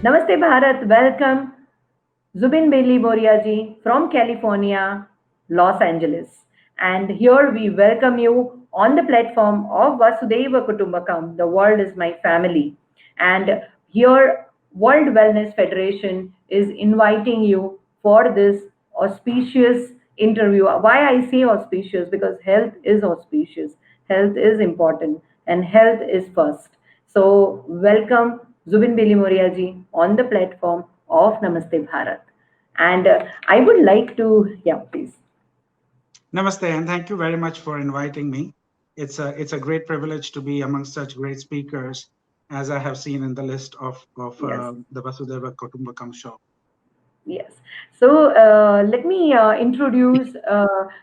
Namaste Bharat, welcome Zubin Bilimoria ji from California, Los Angeles. And here we welcome you on the platform of Vasudeva Kutumbakam, the world is my family. And here World Wellness Federation is inviting you for this auspicious interview. Why I say auspicious? Because health is auspicious, health is important, and health is first. So, welcome Zubin Bilimoria ji on the platform of Namaste Bharat. And I would like to, yeah, please. Namaste, and thank you very much for inviting me. It's a great privilege to be among such great speakers, as I have seen in the list of Yes. the Vasudeva Kutumbakam show. Yes. So let me introduce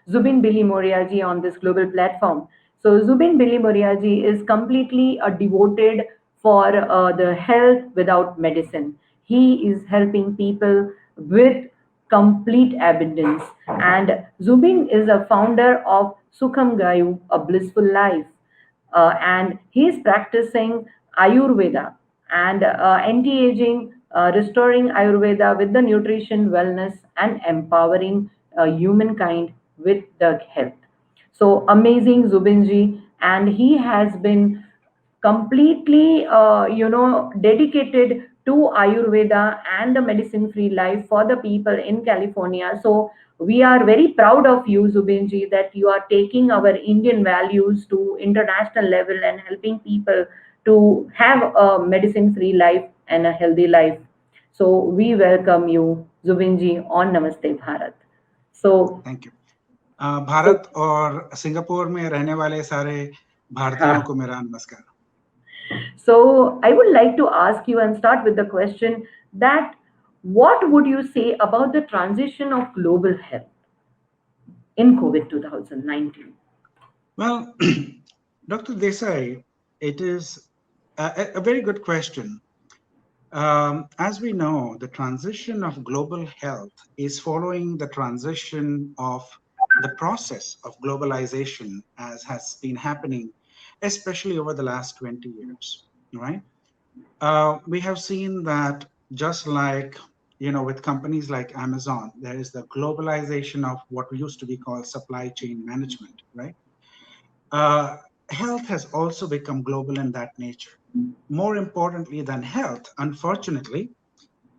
Zubin Bilimoria ji on this global platform. So Zubin Bilimoria ji is completely devoted for the health without medicine. He is helping people with complete abundance. And Zubin is a founder of Sukham, a blissful life. And he's practicing Ayurveda and anti-aging, restoring Ayurveda with the nutrition, wellness, and empowering humankind with the health. So amazing, Zubinji, and he has been completely, dedicated to Ayurveda and the medicine-free life for the people in California. So we are very proud of you, Zubinji, that you are taking our Indian values to international level and helping people to have a medicine-free life and a healthy life. So we welcome you, Zubinji, on Namaste Bharat. So, Thank you. so, Bharat और Singapore में रहने वाले सारे भारतीयों को मेरा नमस्कार. So I would like to ask you and start with the question that what would you say about the transition of global health in COVID 2019? Well, Dr. Desai, it is a very good question. As we know, the transition of global health is following the transition of the process of globalization as has been happening, especially over the last 20 years, right? We have seen that just like, with companies like Amazon, there is the globalization of what used to be called supply chain management, right? Uh, Health has also become global in that nature. More importantly than health, unfortunately,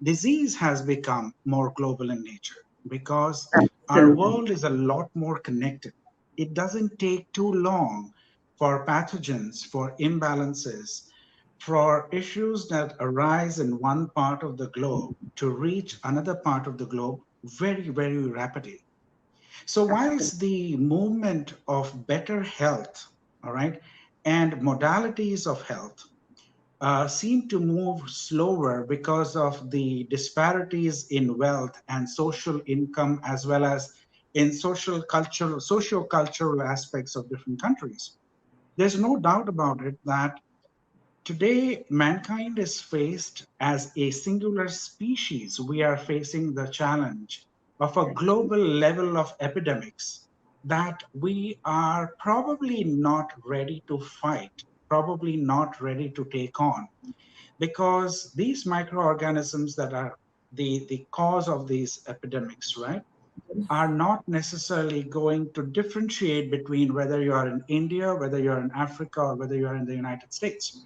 disease has become more global in nature because our Absolutely. world is a lot more connected. It doesn't take too long for pathogens, for imbalances, for issues that arise in one part of the globe to reach another part of the globe very, very rapidly. So, Absolutely. whilst the movement of better health, all right, and modalities of health seem to move slower because of the disparities in wealth and social income, as well as in social cultural, socio-cultural aspects of different countries. There's no doubt about it that today mankind is faced as a singular species. We are facing the challenge of a global level of epidemics that we are probably not ready to fight, probably not ready to take on, because these microorganisms that are the cause of these epidemics, right, are not necessarily going to differentiate between whether you are in India, whether you're in Africa, or whether you are in the United States.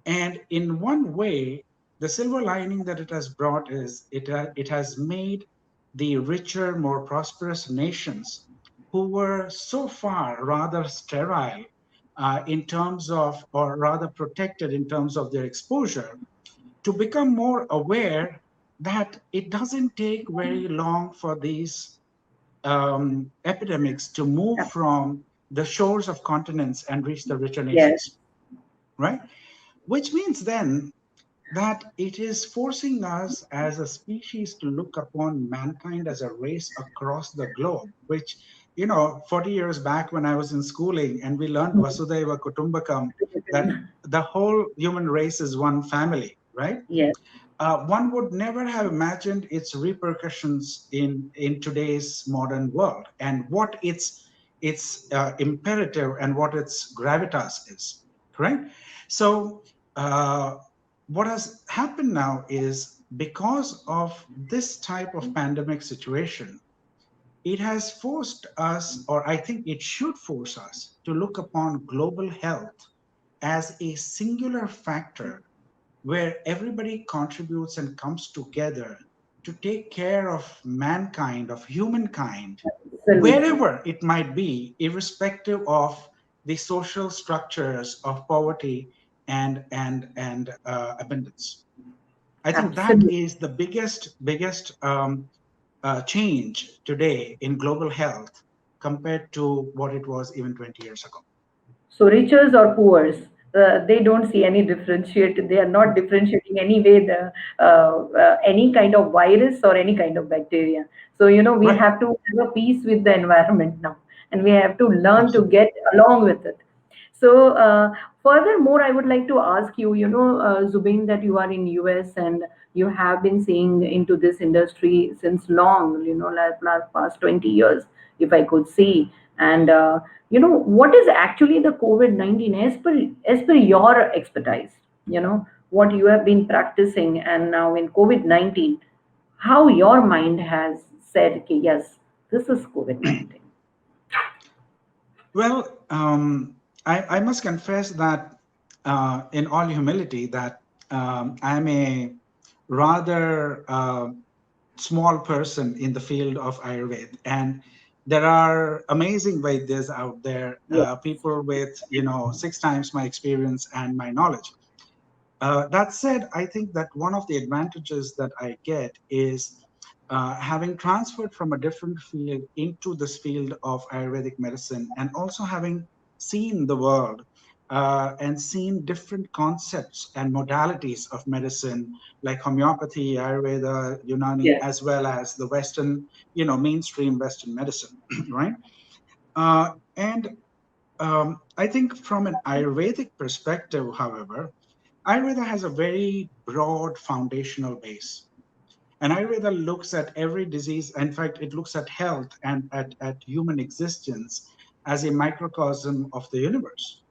And in one way, the silver lining that it has brought is it has made the richer, more prosperous nations who were so far rather sterile in terms of, or rather protected in terms of their exposure, to become more aware that it doesn't take very long for these epidemics to move from the shores of continents and reach the richer Yes. nations, right? Which means then that it is forcing us as a species to look upon mankind as a race across the globe, which, 40 years back when I was in schooling and we learned Vasudeva Kutumbakam, that the whole human race is one family, right? Yes. One would never have imagined its repercussions in today's modern world and what its imperative and what its gravitas is, correct? So, uh, what has happened now is because of this type of pandemic situation, it has forced us, or I think it should force us, to look upon global health as a singular factor where everybody contributes and comes together to take care of mankind, of humankind, Absolutely. wherever it might be, irrespective of the social structures of poverty and abundance. I think that Absolutely. is the biggest change today in global health compared to what it was even 20 years ago. So richers or poors, they don't see any differentiate. They are not differentiating any way any kind of virus or any kind of bacteria. So we Right. have to have a peace with the environment now, and we have to learn to Absolutely. get along with it. So furthermore, I would like to ask you, Zubin, that you are in US and you have been seeing into this industry since long, last past 20 years, if I could see. And what is actually the COVID-19 as per your expertise? What you have been practicing, and now in COVID-19, how your mind has said, okay, yes, this is COVID-19. Well, I must confess that, in all humility, that I'm a rather small person in the field of Ayurveda, and there are amazing Vaidyas out there, Yes. people with six times my experience and my knowledge. That said, I think that one of the advantages that I get is having transferred from a different field into this field of Ayurvedic medicine, and also having seen the world and seen different concepts and modalities of medicine like homeopathy, Ayurveda, Unani, Yes. as well as the Western, mainstream Western medicine, right? And I think from an Ayurvedic perspective, however, Ayurveda has a very broad foundational base. And Ayurveda looks at every disease. In fact, it looks at health and at human existence as a microcosm of the universe.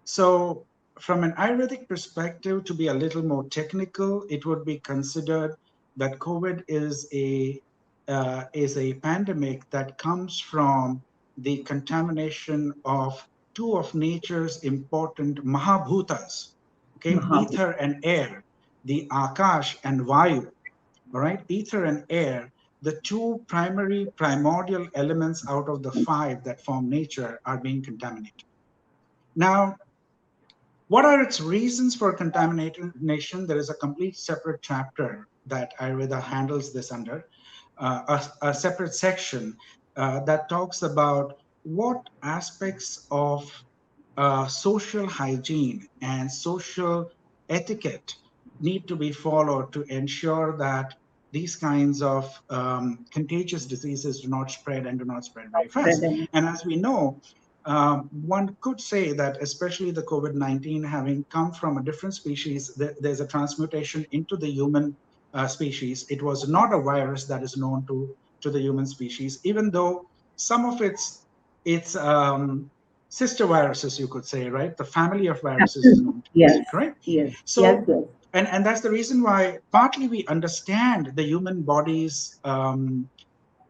So, from an Ayurvedic perspective, to be a little more technical, it would be considered that COVID is a pandemic that comes from the contamination of two of nature's important mahabhutas, okay, Mahabharata. ether and air, the akash and vayu. All right, ether and air, the two primary primordial elements out of the five that form nature, are being contaminated. Now, what are its reasons for contamination? There is a complete separate chapter that Ayurveda handles this under, a separate section that talks about what aspects of social hygiene and social etiquette need to be followed to ensure that these kinds of contagious diseases do not spread and do not spread very fast. Spreading. And as we know, one could say that, especially the COVID-19 having come from a different species, there's a transmutation into the human species. It was not a virus that is known to the human species, even though some of its sister viruses, you could say, right? The family of viruses is Absolutely. known to us, Yes. correct? Yes. Yes. So, Yes. and that's the reason why partly we understand the human body's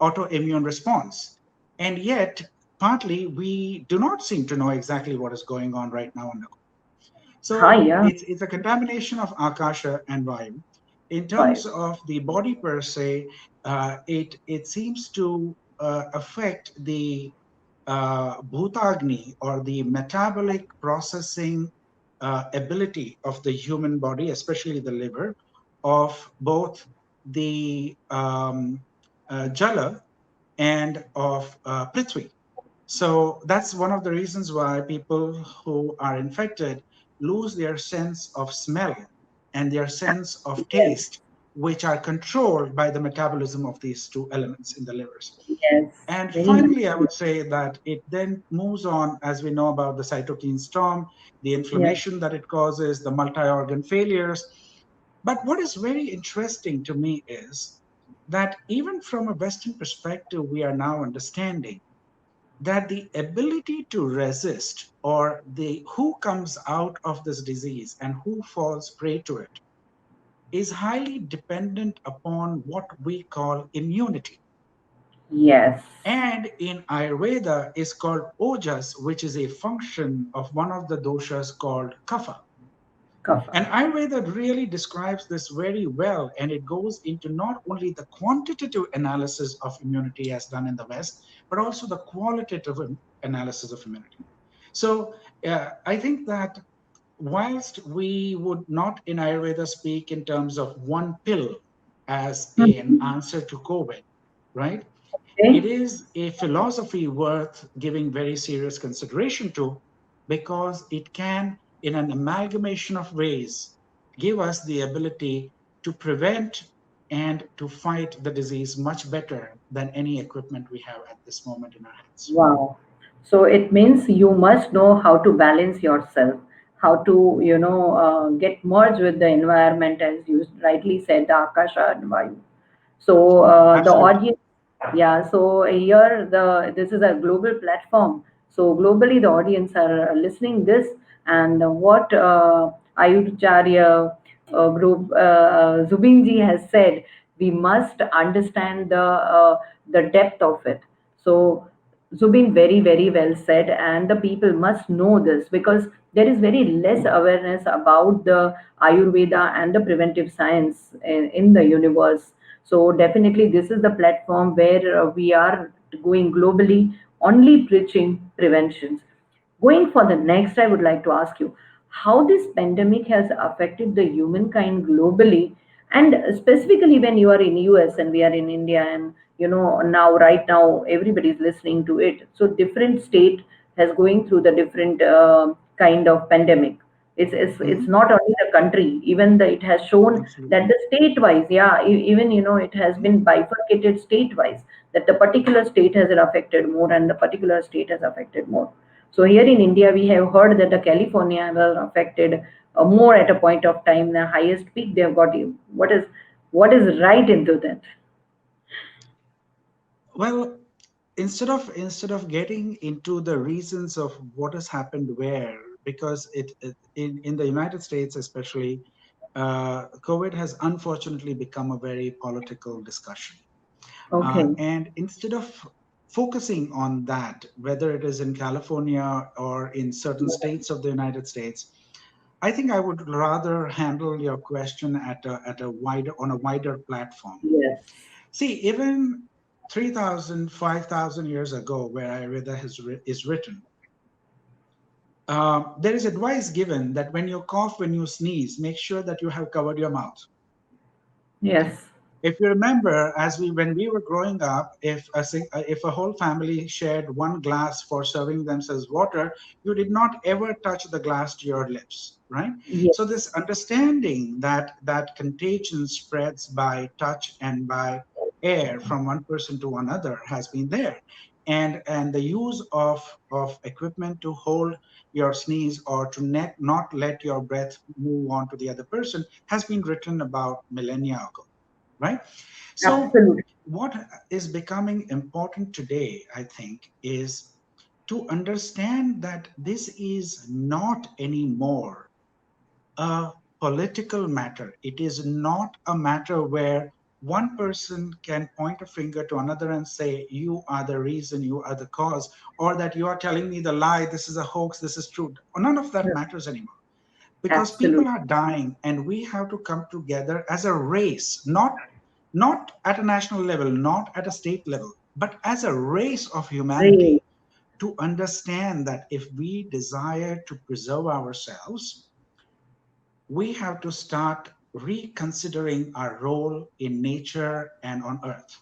autoimmune response. And yet, partly we do not seem to know exactly what is going on right now on the. Hi. So Yeah. it's a contamination of akasha and vayu. In terms Five. of the body per se, it seems to affect the bhutagni, or the metabolic processing ability of the human body, especially the liver, of both the jala and of prithvi. So that's one of the reasons why people who are infected lose their sense of smell and their sense of Yes. taste, which are controlled by the metabolism of these two elements in the livers. Yes. And Very much. finally, I would say that it then moves on, as we know about the cytokine storm, the Yes. inflammation that it causes, the multi organ failures. But what is very interesting to me is that even from a Western perspective, we are now understanding that the ability to resist, or the who comes out of this disease and who falls prey to it, is highly dependent upon what we call immunity. Yes. And in Ayurveda is called ojas, which is a function of one of the doshas called kapha. Kapha. And Ayurveda really describes this very well, and it goes into not only the quantitative analysis of immunity as done in the West, but also the qualitative analysis of immunity. So I think that whilst we would not in Ayurveda speak in terms of one pill as an Mhm. answer to COVID, right? It Okay. is a philosophy worth giving very serious consideration to, because it can, in an amalgamation of ways, give us the ability to prevent and to fight the disease much better than any equipment we have at this moment in our hands. Wow. So it means you must know how to balance yourself, how to, get merged with the environment, as you rightly said, the Akasha and Vayu. So the Absolutely. audience, yeah. So here this is a global platform. So globally, the audience are listening this, and what Ayurcharya group Zubinji has said, we must understand the depth of it. So Zubin very well said, and the people must know this because there is very less awareness about the Ayurveda and the preventive science in the universe. So definitely, this is the platform where we are going globally, only preaching preventions. Going for the next, I would like to ask you how this pandemic has affected the humankind globally, and specifically when you are in US and we are in India, and now right now everybody is listening to it. So different state has going through the different kind of pandemic. It's Mhm. not only the country, even it has shown that Absolutely. the state wise, yeah, even it has Mhm. been bifurcated state wise, that the particular state has affected more and the particular state has affected more. So here in India, we have heard that the California was affected more at a point of time. The highest peak they have got. What is right into that? Well, instead of getting into the reasons of what has happened where, because in the United States especially, COVID has unfortunately become a very political discussion. Okay. And instead of focusing on that, whether it is in California or in certain states of the United States, I think I would rather handle your question at a wider on a wider platform. Yes. See, even 3,000, 5,000 years ago, where Ayurveda is written, there is advice given that when you cough, when you sneeze, make sure that you have covered your mouth. Yes. If you remember, as we when we were growing up, if a whole family shared one glass for serving themselves water, you did not ever touch the glass to your lips, right? So this Yes. understanding that contagion spreads by touch and by air from one person to another has been there, and the use of equipment to hold your sneeze or to not let your breath move on to the other person has been written about millennia ago, right? So, Absolutely. what is becoming important today, I think, is to understand that this is not anymore a political matter. It is not a matter where one person can point a finger to another and say, you are the reason, you are the cause, or that you are telling me the lie, this is a hoax, this is true. None of that matters anymore, because people Absolutely. are dying and we have to come together as a race, not at a national level, not at a state level, but as a race of Great. humanity, to understand that if we desire to preserve ourselves, we have to start reconsidering our role in nature and on earth.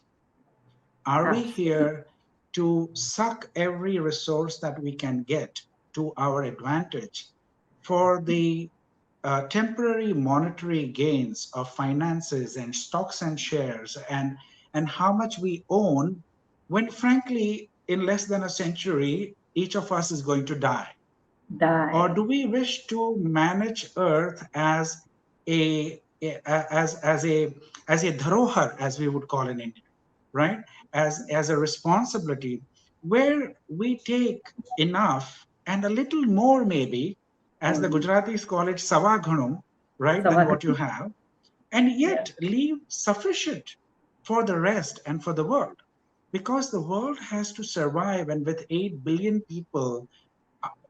Are we Absolutely. here to suck every resource that we can get to our advantage for the temporary monetary gains of finances and stocks and shares, and how much we own, when frankly in less than a century each of us is going to die? Or Die. do we wish to manage earth as as a dharohar, as we would call in India, right? As a responsibility where we take enough and a little more, maybe, as the Only. Gujaratis call it, sawa ghano, right, than what you Savadri. have, and Yeah. yet leave sufficient for the rest and for the world. Because the world has to survive, and with 8 billion people,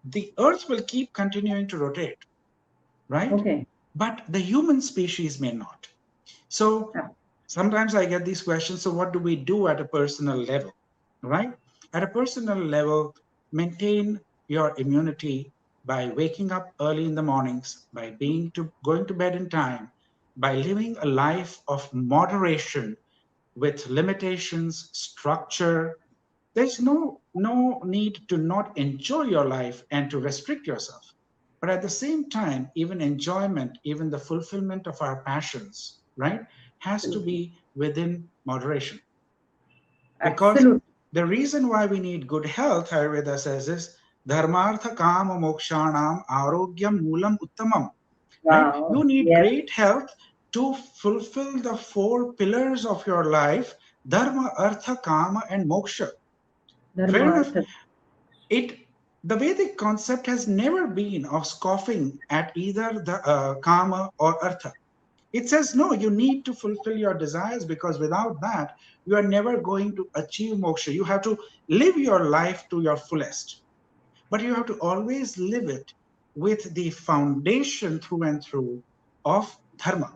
the earth will keep continuing to rotate, right? Okay. But the human species may not. So Yeah. sometimes I get these questions, so what do we do at a personal level, right? At a personal level, maintain your immunity by waking up early in the mornings, by going to bed in time, by living a life of moderation with limitations, structure. There's no need to not enjoy your life and to restrict yourself. But at the same time, even enjoyment, even the fulfillment of our passions, right, has to Absolutely. be within moderation. Because Absolutely. the reason why we need good health, Ayurveda says, is dharmartha kama mokshanam arogyam moolam uttamam, right? You Wow. need Yes. great health to fulfill the four pillars of your life: dharma, artha, kama, and moksha. Fair enough. Dharmartha. It The Vedic concept has never been of scoffing at either the kama or artha. It says no, you need to fulfill your desires, because without that, you are never going to achieve moksha. You have to live your life to your fullest, but you have to always live it with the foundation through and through of dharma.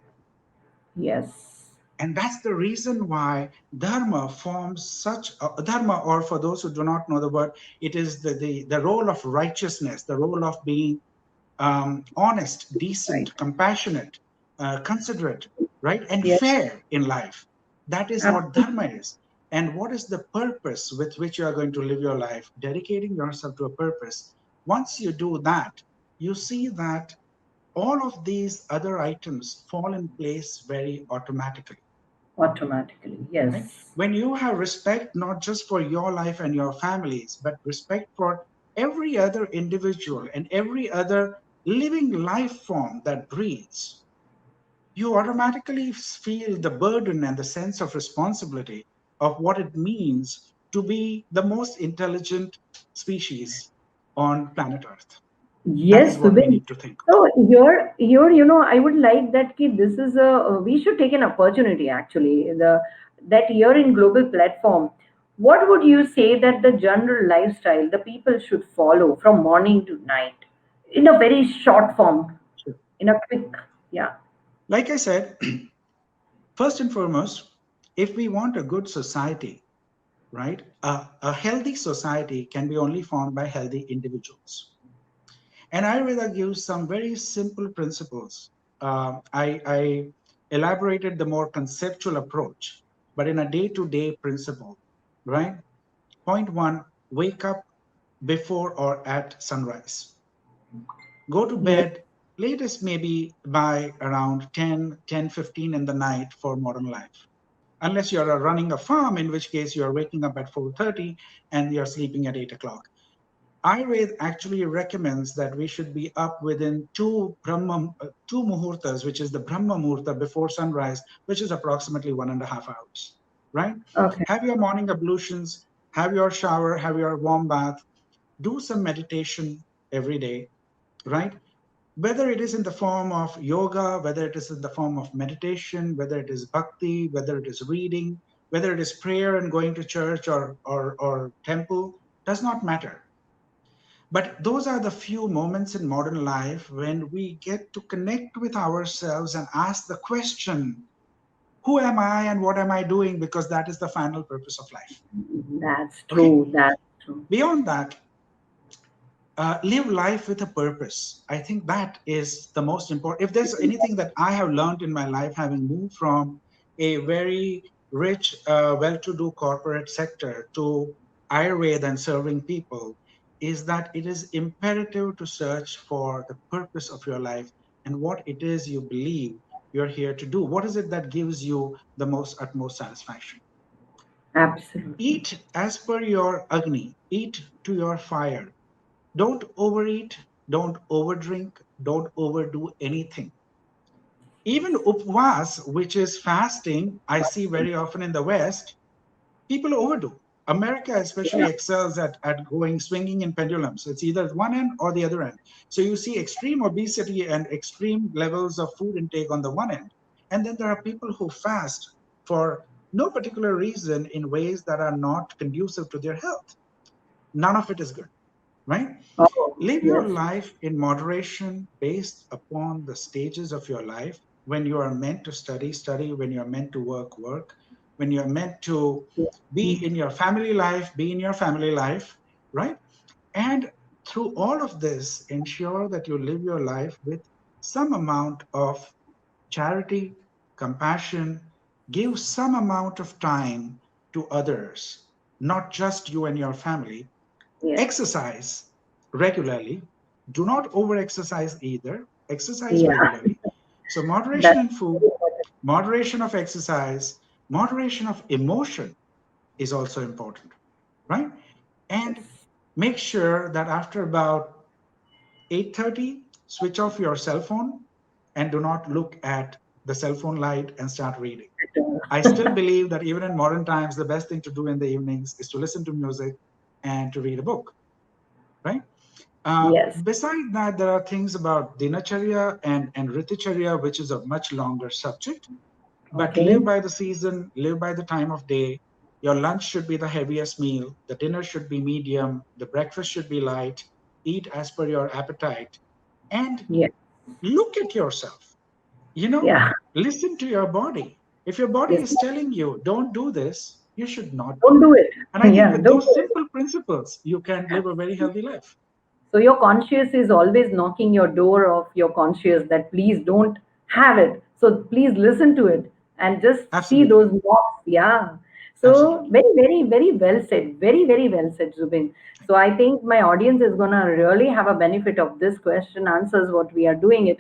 Yes. And that's the reason why dharma forms such a dharma, or for those who do not know the word, it is the role of righteousness, the role of being honest, Right. decent, compassionate, considerate, right, and Yes. fair in life. That is what Absolutely. dharma is. And what is the purpose with which you are going to live your life? Dedicating yourself to a purpose. Once you do that, you see that all of these other items fall in place very automatically, Automatically. right? Yes. When you have respect, not just for your life and your families, but respect for every other individual and every other living life form that breathes, you automatically feel the burden and the sense of responsibility of what it means to be the most intelligent species on planet Earth. That is Yes, what we Subin. need to think of. So I would like that this is we should take an opportunity actually. That here in global platform, what would you say that the general lifestyle the people should follow from morning to night in a very short form, in a quick, yeah, Like I said, first and foremost, if we want a good society, right, a healthy society can be only formed by healthy individuals. And Ayurveda gives some very simple principles. I elaborated the more conceptual approach, but in a day to day principle, right? Point one: wake up before or at sunrise. Go to yeah, bed latest maybe by around 10, 10:15 in the night for modern life. Unless you're running a farm, in which case you're waking up at 4:30 and you're sleeping at 8 o'clock. Ayurveda actually recommends that we should be up within two muhurtas, which is the Brahma Muhurta before sunrise, which is approximately 1.5 hours, right? okay, Have your morning ablutions, have your shower, have your warm bath, do some meditation every day, right? Whether it is in the form of yoga, whether it is in the form of meditation, whether it is bhakti, whether it is reading, whether it is prayer and going to church or temple, does not matter. But those are the few moments in modern life when we get to connect with ourselves and ask the question, who am I and what am I doing? Because that is the final purpose of life. that's Okay. true. That's true. Beyond that, live life with a purpose. I think that is the most important. If there's anything that I have learned in my life, having moved from a very rich, well to do corporate sector to Ayurveda and serving people, is that it is imperative to search for the purpose of your life and what it is you believe you're here to do. What is it that gives you the most utmost satisfaction? Absolutely. Eat as per your Agni, eat to your fire. Don't overeat, don't overdrink, don't overdo anything. Even upvas, which is fasting, I see very often in the West, people overdo. America especially Yeah. excels at going swinging in pendulums. It's either one end or the other end. So you see extreme obesity and extreme levels of food intake on the one end. And then there are people who fast for no particular reason in ways that are not conducive to their health. None of it is good, right? Oh, Live your yes. life in moderation based upon the stages of your life. When you are meant to study, study. When you're meant to work, work. When you're meant to Yeah. be Mm. in your family life, be in your family life, right? And through all of this, ensure that you live your life with some amount of charity, compassion, give some amount of time to others, not just you and your family. Yes. Exercise regularly. Do not over exercise either. Exercise Yeah. regularly. So, moderation That's in food, very important. moderation of exercise, moderation of emotion is also important, right? And Yes. make sure that after about 8:30, switch off your cell phone and do not look at the cell phone light and start reading. I still believe that even in modern times, the best thing to do in the evenings is to listen to music and to read a book, right? Yes. Beside that, there are things about dinacharya and riticharya, which is a much longer subject. But live Okay. by the season, live by the time of day. Your lunch should be the heaviest meal. The dinner should be medium. The breakfast should be light. Eat as per your appetite. And Yeah. look at yourself. You know, Yeah. listen to your body. If your body Yes. is telling you, don't do this, you should not Don't do it. do it. And I think Yeah. with Don't those do it. simple principles, you can live a very healthy life. So your conscious is always knocking your door of your conscious that please don't have it. So please listen to it and just see Absolutely. those knocks. Yeah. So Absolutely. very, very, very well said. Very, very well said, Zubin. So I think my audience is gonna really have a benefit of this question answers what we are doing it.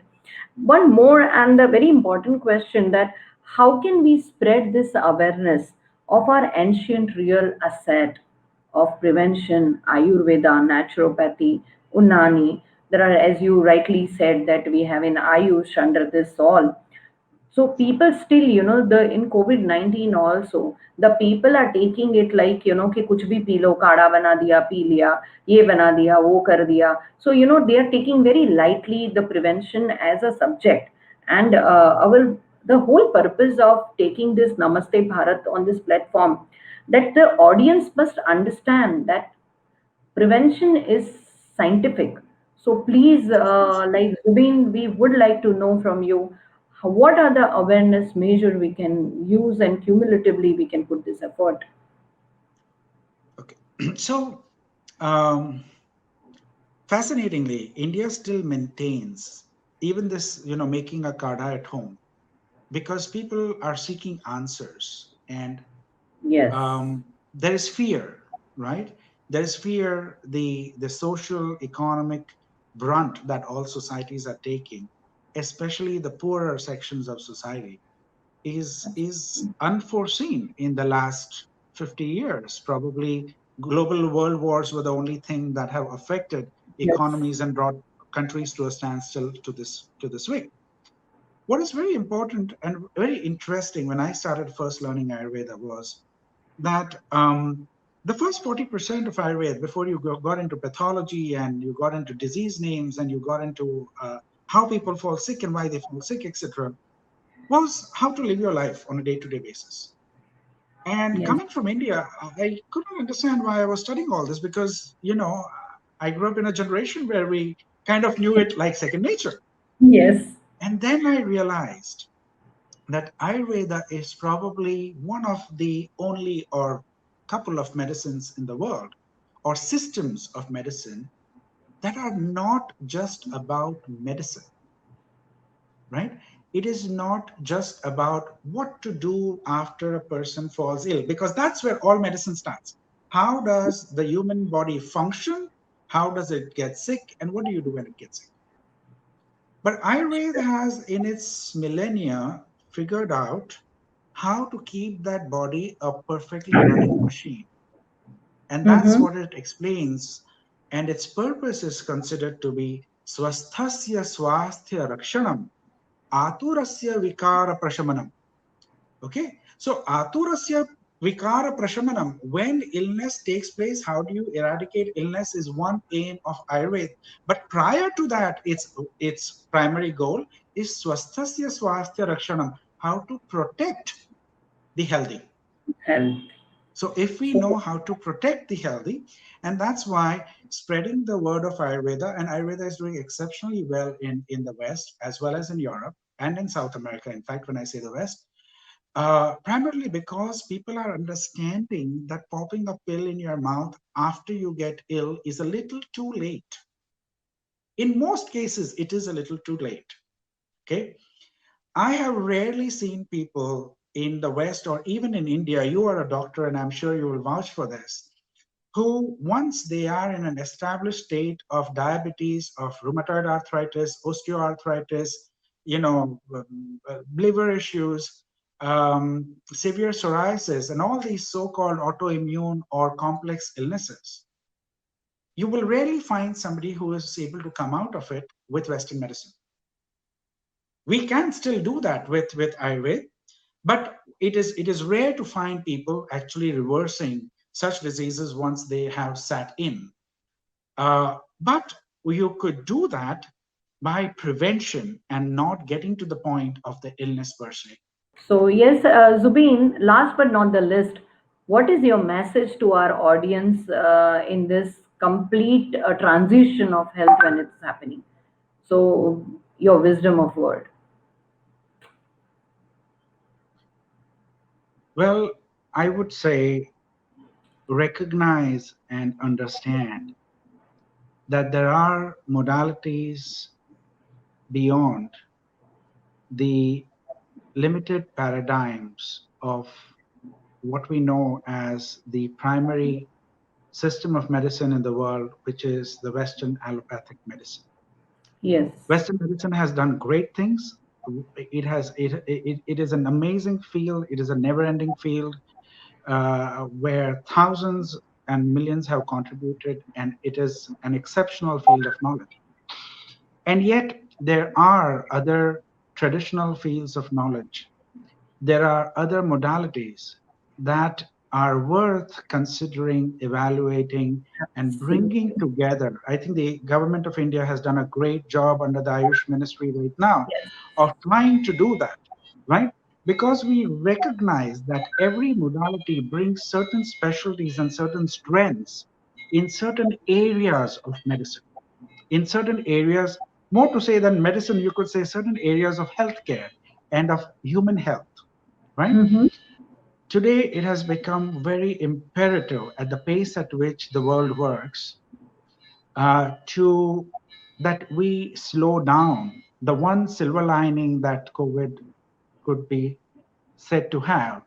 One more and a very important question that how can we spread this awareness of our ancient real asset of prevention, Ayurveda, naturopathy, Unani. There are, as you rightly said, that we have in Ayush under this all. So people still, the in COVID-19 also, the people are taking it like, कि कुछ भी P low, काढ़ा बना दिया, P लिया, ये बना दिया, वो कर दिया. So, they are taking very lightly the prevention as a subject. And the whole purpose of taking this Namaste Bharat on this platform, that the audience must understand that prevention is scientific. So please, Of course. like Zubin, we would like to know from you what are the awareness measure we can use and cumulatively we can put this effort. Okay. So, um, fascinatingly, India still maintains even this, making a kada at home because people are seeking answers and Yes, um, there is fear, right? There is fear, the social, economic brunt that all societies are taking, especially the poorer sections of society, is unforeseen in the last 50 years. Probably global world wars were the only thing that have affected yes, economies and brought countries to a standstill to this way. What is very important and very interesting when I started first learning Ayurveda was that the first 40% of Ayurveda, before you got into pathology and you got into disease names and you got into how people fall sick and why they fall sick, etc., was how to live your life on a day-to-day basis. And yes, coming from India, I couldn't understand why I was studying all this because, I grew up in a generation where we kind of knew it like second nature. yes, And then I realized that Ayurveda is probably one of the only or couple of medicines in the world or systems of medicine that are not just about medicine, right? It is not just about what to do after a person falls ill, because that's where all medicine starts. How does the human body function? How does it get sick? And what do you do when it gets sick? But Ayurveda has, in its millennia, figured out how to keep that body a perfectly running machine. And that's mm-hmm. what it explains. And its purpose is considered to be swasthasya swasthya rakshanam aturasya vikara prashamanam. Okay, so aturasya Vikara Prashamanam. When illness takes place, how do you eradicate illness is one aim of Ayurveda. But prior to that, its primary goal is Swasthasya Swasthya Rakshanam, how to protect the healthy. Health. So if we know So, how to protect the healthy, and that's why spreading the word of Ayurveda, and Ayurveda is doing exceptionally well in the West as well as in Europe and in South America. In fact, when I say the West, primarily because people are understanding that popping a pill in your mouth after you get ill is a little too late. In most cases, it is a little too late. Okay. I have rarely seen people in the West or even in India. You are a doctor, and I'm sure you will vouch for this, who, once they are in an established state of diabetes, of rheumatoid arthritis, osteoarthritis, liver issues, severe psoriasis, and all these so-called autoimmune or complex illnesses, you will rarely find somebody who is able to come out of it with Western medicine. We can still do that with Ayurveda, but it is rare to find people actually reversing such diseases once they have sat in. But you could do that by prevention and not getting to the point of the illness per se. so yes, Zubin, last but not the least, what is your message to our audience in this complete transition of health when it's happening? So, your wisdom of word. Well, I would say recognize and understand that there are modalities beyond the limited paradigms of what we know as the primary system of medicine in the world, which is the Western allopathic medicine. Yes. Western medicine has done great things. It is an amazing field. It is a never-ending field where thousands and millions have contributed, and it is an exceptional field of knowledge. And yet, there are other traditional fields of knowledge. There are other modalities that are worth considering, evaluating, and bringing Absolutely. together. I think the government of India has done a great job under the Ayush Ministry right now Yes. of trying to do that, right? Because we recognize that every modality brings certain specialties and certain strengths in certain areas of medicine, in certain areas, more to say than medicine, you could say certain areas of healthcare and of human health, right? Mm-hmm. Today, it has become very imperative at the pace at which the world works to that we slow down. The one silver lining that COVID could be said to have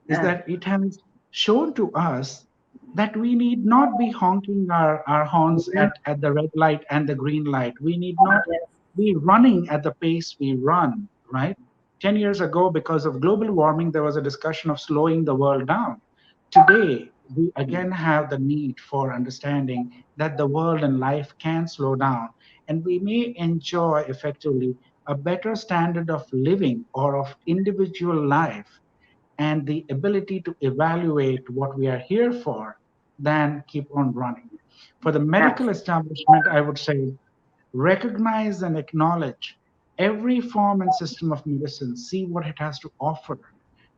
is Yeah. that it has shown to us that we need not be honking our horns Yeah. at the red light and the green light. We need not Yes. be running at the pace we run, right? 10 years ago, because of global warming, there was a discussion of slowing the world down. Today, we again have the need for understanding that the world and life can slow down, and we may enjoy effectively a better standard of living or of individual life and the ability to evaluate what we are here for than keep on running. For the medical Absolutely. establishment, I would say recognize and acknowledge every form and system of medicine, see what it has to offer,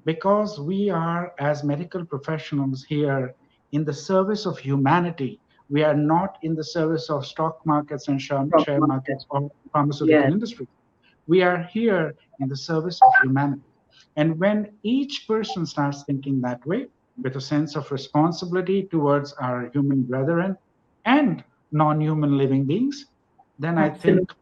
because we are, as medical professionals, here in the service of humanity. We are not in the service of stock markets and Stock share market. markets or pharmaceutical Yes. industry. We are here in the service of humanity. And when each person starts thinking that way, with a sense of responsibility towards our human brethren and non human living beings, then I think Absolutely.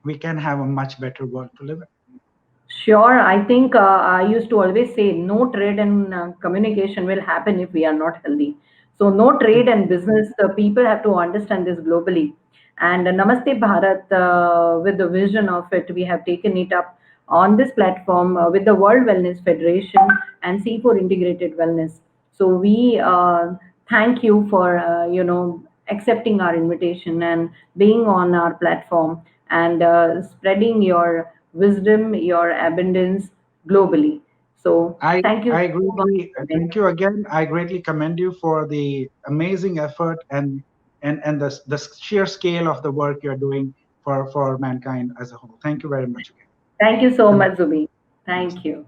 we can have a much better world to live in. Sure, I think I used to always say no trade and communication will happen if we are not healthy. So, no trade and business, people have to understand this globally. And Namaste Bharat, with the vision of it, we have taken it up on this platform with the World Wellness Federation and C4 Integrated Wellness. So, we thank you for accepting our invitation and being on our platform and spreading your wisdom, your abundance globally. So I thank you I so much, greatly Zubin. thank you again. I greatly commend you for the amazing effort and the sheer scale of the work you're doing for mankind as a whole. Thank you very much again. Thank you so Thank much, Zubin. you. Thank you.